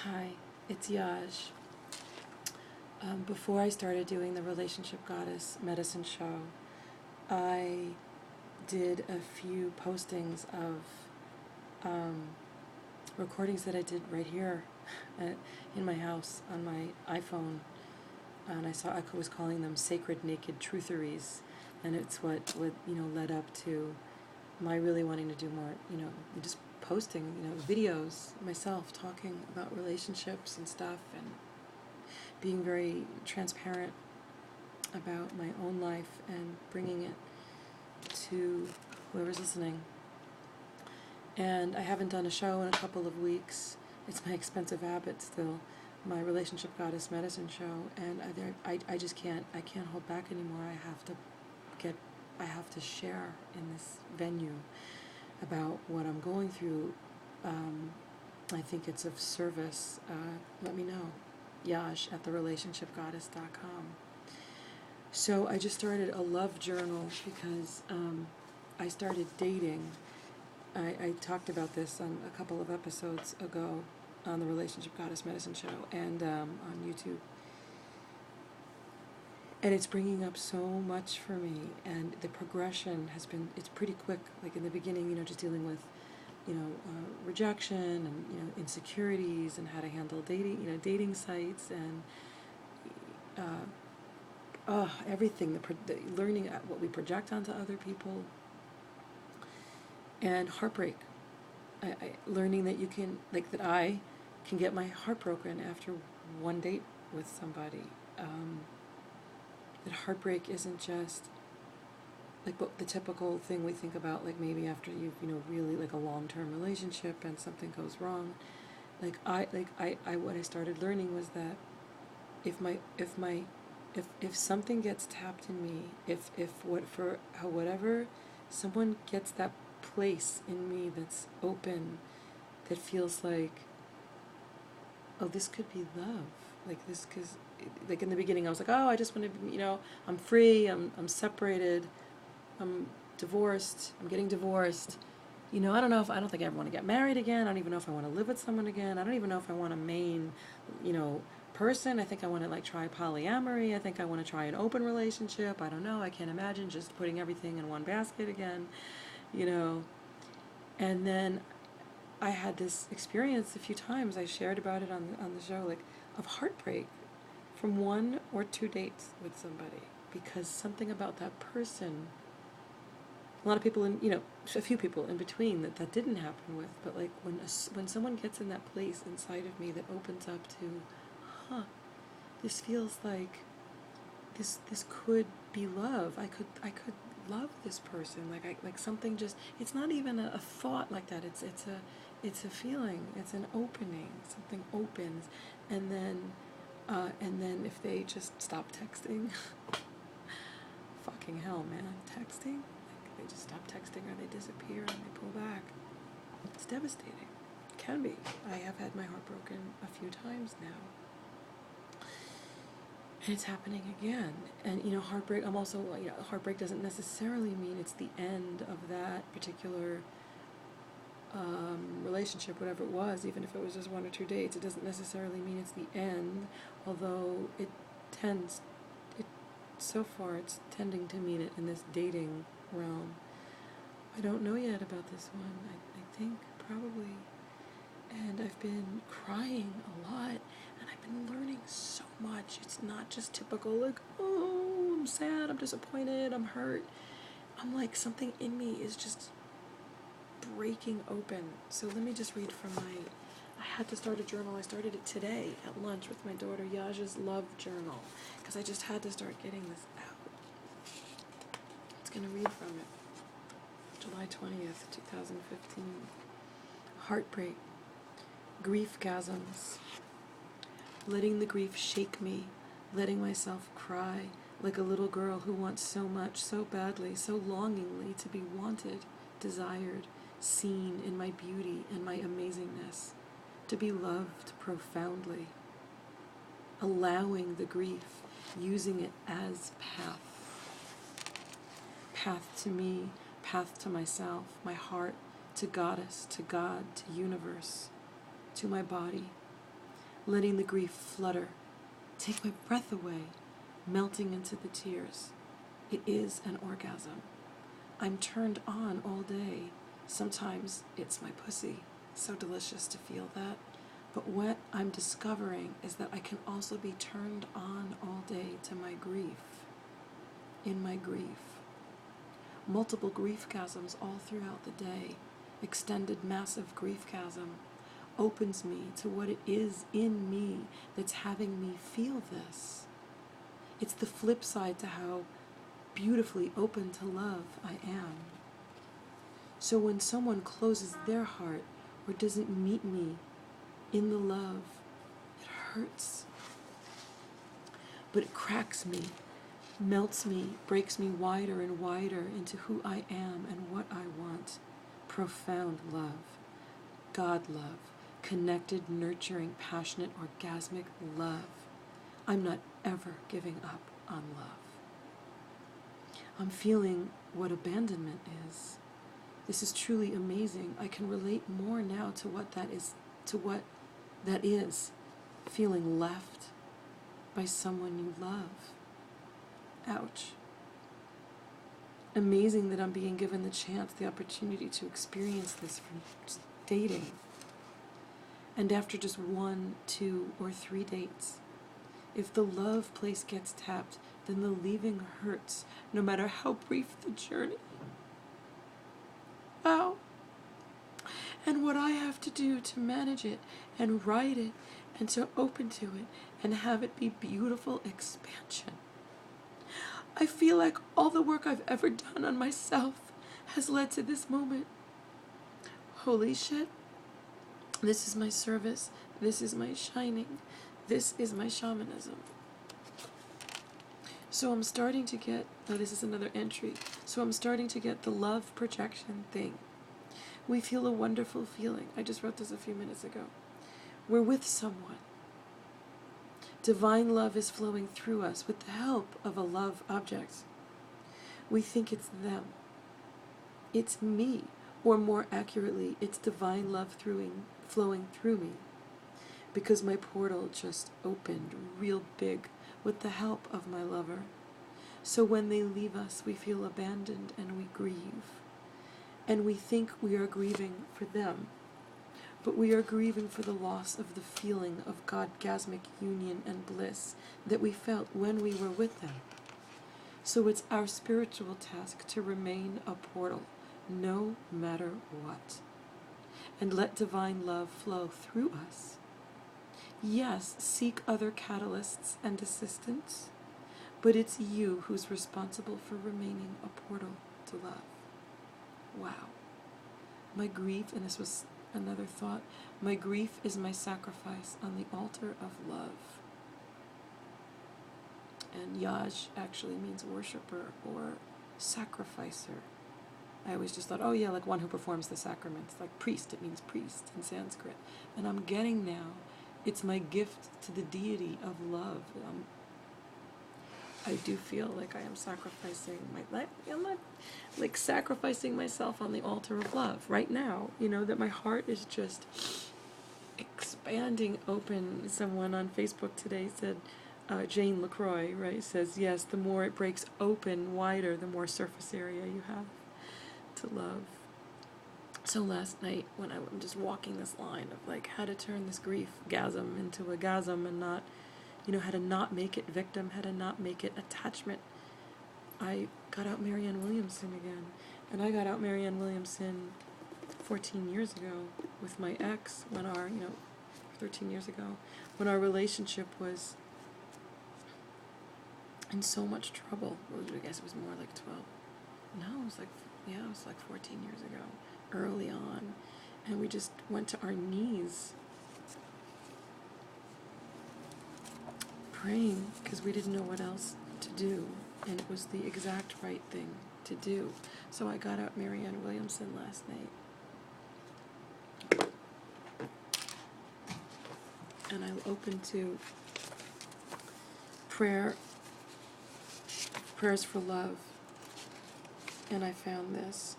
Hi, it's Yaj. Before I started doing the Relationship Goddess medicine show, I did a few postings of recordings that I did right here in my house on my iPhone, and I was calling them Sacred Naked Trutharies, and it's what led up to my really wanting to do more, just posting, videos myself talking about relationships and stuff, and being very transparent about my own life and bringing it to whoever's listening. And I haven't done a show in a couple of weeks. It's my expensive habit still, my Relationship Goddess medicine show, and I just can't hold back anymore. I have to share in this venue about what I'm going through. I think it's of service. Let me know. Yash at therelationshipgoddess.com. So I just started a love journal because I started dating. I talked about this on a couple of episodes ago on the Relationship Goddess Medicine Show and on YouTube. And it's bringing up so much for me, and the progression it's pretty quick. Like in the beginning, just dealing with, rejection and, insecurities and how to handle dating sites and everything, the learning what we project onto other people, and heartbreak. Learning that that I can get my heart broken after one date with somebody. That heartbreak isn't just like the typical thing we think about, like maybe after you've really like a long-term relationship and something goes wrong. What I started learning was that if something gets tapped in me, whatever, someone gets that place in me that's open, that feels like, oh, this could be love, like this, because like in the beginning I was like, oh, I just want to, I'm free, I'm separated, I'm divorced, I'm getting divorced, I don't think I ever want to get married again, I don't even know if I want to live with someone again, I don't even know if I want a main, person. I think I want to try polyamory, I think I want to try an open relationship, I don't know, I can't imagine just putting everything in one basket again, and then I had this experience a few times, I shared about it on the show, of heartbreak from one or two dates with somebody, because something about that person, a lot of people a few people in between that didn't happen with, but when someone gets in that place inside of me that opens up to, this feels like this could be love. I could love this person. Like something just, it's not even a thought like that. It's a feeling. It's an opening. Something opens, and then if they just stop texting, fucking hell, man, texting. Like they just stop texting or they disappear and they pull back. It's devastating. It can be. I have had my heart broken a few times now. And it's happening again. And, heartbreak, heartbreak doesn't necessarily mean it's the end of that particular relationship, whatever it was, even if it was just one or two dates. It doesn't necessarily mean it's the end, although so far it's tending to mean it in this dating realm. I don't know yet about this one. I think probably. And I've been crying a lot, and I've been learning so much. It's not just typical, oh, I'm sad, I'm disappointed, I'm hurt. I'm something in me is just breaking open. So let me just read from I had to start a journal. I started it today at lunch with my daughter, Yaja's Love Journal, because I just had to start getting this out. It's going to read from it. July 20th, 2015. Heartbreak. Grief-gasms. Letting the grief shake me, letting myself cry, like a little girl who wants so much, so badly, so longingly to be wanted, desired, seen in my beauty and my amazingness, to be loved profoundly. Allowing the grief, using it as path. Path to me, path to myself, my heart, to Goddess, to God, to universe, to my body. letting the grief flutter, take my breath away, melting into the tears. It is an orgasm. I'm turned on all day. Sometimes it's my pussy. So delicious to feel that. But what I'm discovering is that I can also be turned on all day to my grief. In my grief. Multiple griefgasms all throughout the day. Extended massive griefgasm opens me to what it is in me that's having me feel this. It's the flip side to how beautifully open to love I am. So when someone closes their heart or doesn't meet me in the love, it hurts. But it cracks me, melts me, breaks me wider and wider into who I am and what I want. Profound love, God love, connected, nurturing, passionate, orgasmic love. I'm not ever giving up on love. I'm feeling what abandonment is. This is truly amazing. I can relate more now to what that is, feeling left by someone you love. Ouch. Amazing that I'm being given the chance, the opportunity to experience this from just dating. And after just 1, 2, or 3 dates, if the love place gets tapped, then the leaving hurts, no matter how brief the journey. Wow. And what I have to do to manage it and write it and to open to it and have it be beautiful expansion. I feel like all the work I've ever done on myself has led to this moment. Holy shit. This is my service. This is my shining. This is my shamanism. So I'm starting to get, this is another entry. So I'm starting to get the love projection thing. We feel a wonderful feeling. I just wrote this a few minutes ago. We're with someone. Divine love is flowing through us with the help of a love object. We think it's them. It's me. Or more accurately, it's divine love flowing through me. Because my portal just opened real big with the help of my lover. So when they leave us, we feel abandoned and we grieve. And we think we are grieving for them. But we are grieving for the loss of the feeling of Godgasmic union and bliss that we felt when we were with them. So it's our spiritual task to remain a portal, no matter what. And let divine love flow through us. Yes, seek other catalysts and assistance, but it's you who's responsible for remaining a portal to love. Wow. My grief, and this was another thought, my grief is my sacrifice on the altar of love. And Yaj actually means worshiper or sacrificer. I always just thought, oh yeah, like one who performs the sacraments, like priest, it means priest in Sanskrit. And I'm getting now, it's my gift to the deity of love. I do feel like I am sacrificing my life. I'm not like sacrificing myself on the altar of love right now. You know, that my heart is just expanding open. Someone on Facebook today said, Jane LaCroix, right, says, yes, the more it breaks open wider, the more surface area you have to love. So last night, when I'm just walking this line of like how to turn this grief-gasm into a gasm and not, you know, how to not make it victim, how to not make it attachment, I got out Marianne Williamson again. And I got out Marianne Williamson 14 years ago with my ex when 13 years ago, when our relationship was in so much trouble. I guess it was more like 12. No, it was like 14 years ago, early on. And we just went to our knees praying because we didn't know what else to do. And it was the exact right thing to do. So I got out Marianne Williamson last night. And I opened to prayers for love. And I found this.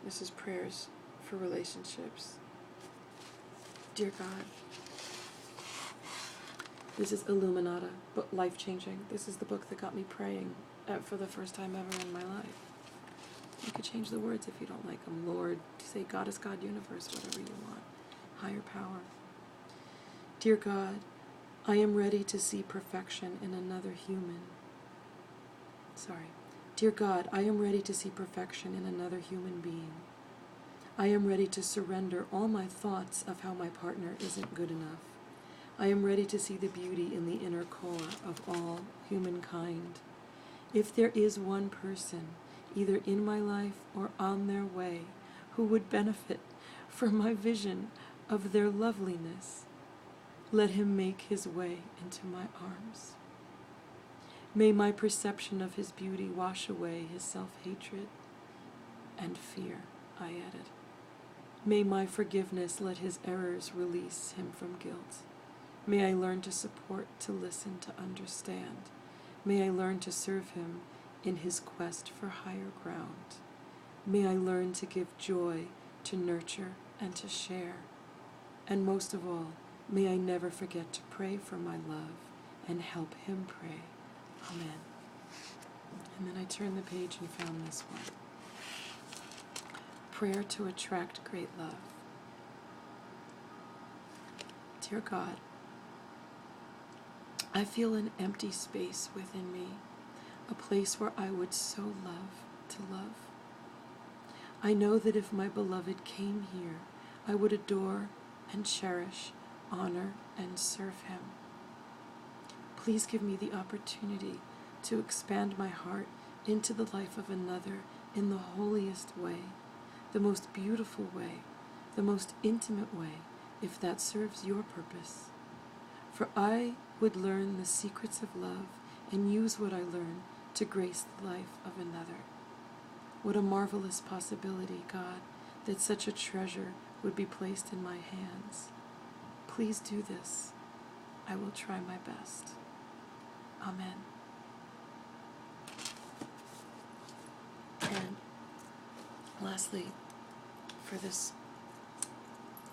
This is prayers for relationships. Dear God, This is Illuminata, but life-changing. This is the book that got me praying for the first time ever in my life. You could change the words if you don't like them. Lord, say God is God, universe, whatever you want. Higher power. Dear God, I am ready to see perfection in another human. Dear God, I am ready to see perfection in another human being. I am ready to surrender all my thoughts of how my partner isn't good enough. I am ready to see the beauty in the inner core of all humankind. If there is one person, either in my life or on their way, who would benefit from my vision of their loveliness, let him make his way into my arms. May my perception of his beauty wash away his self-hatred and fear, I added. May my forgiveness let his errors release him from guilt. May I learn to support, to listen, to understand. May I learn to serve him in his quest for higher ground. May I learn to give joy, to nurture, and to share. And most of all, may I never forget to pray for my love and help him pray. Amen. And then I turned the page and found this one. Prayer to attract great love. Dear God, I feel an empty space within me, a place where I would so love to love. I know that if my beloved came here, I would adore and cherish, honor and serve him. Please give me the opportunity to expand my heart into the life of another in the holiest way, the most beautiful way, the most intimate way, if that serves your purpose. For I would learn the secrets of love and use what I learn to grace the life of another. What a marvelous possibility, God, that such a treasure would be placed in my hands. Please do this. I will try my best. Amen. And lastly, for this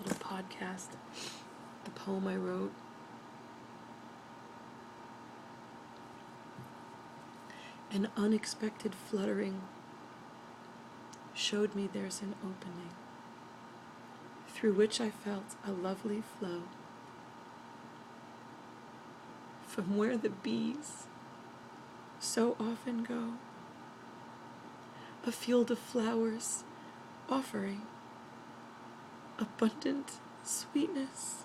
little podcast, the poem I wrote. An unexpected fluttering showed me there's an opening, through which I felt a lovely flow, from where the bees so often go, a field of flowers offering abundant sweetness,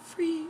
freeing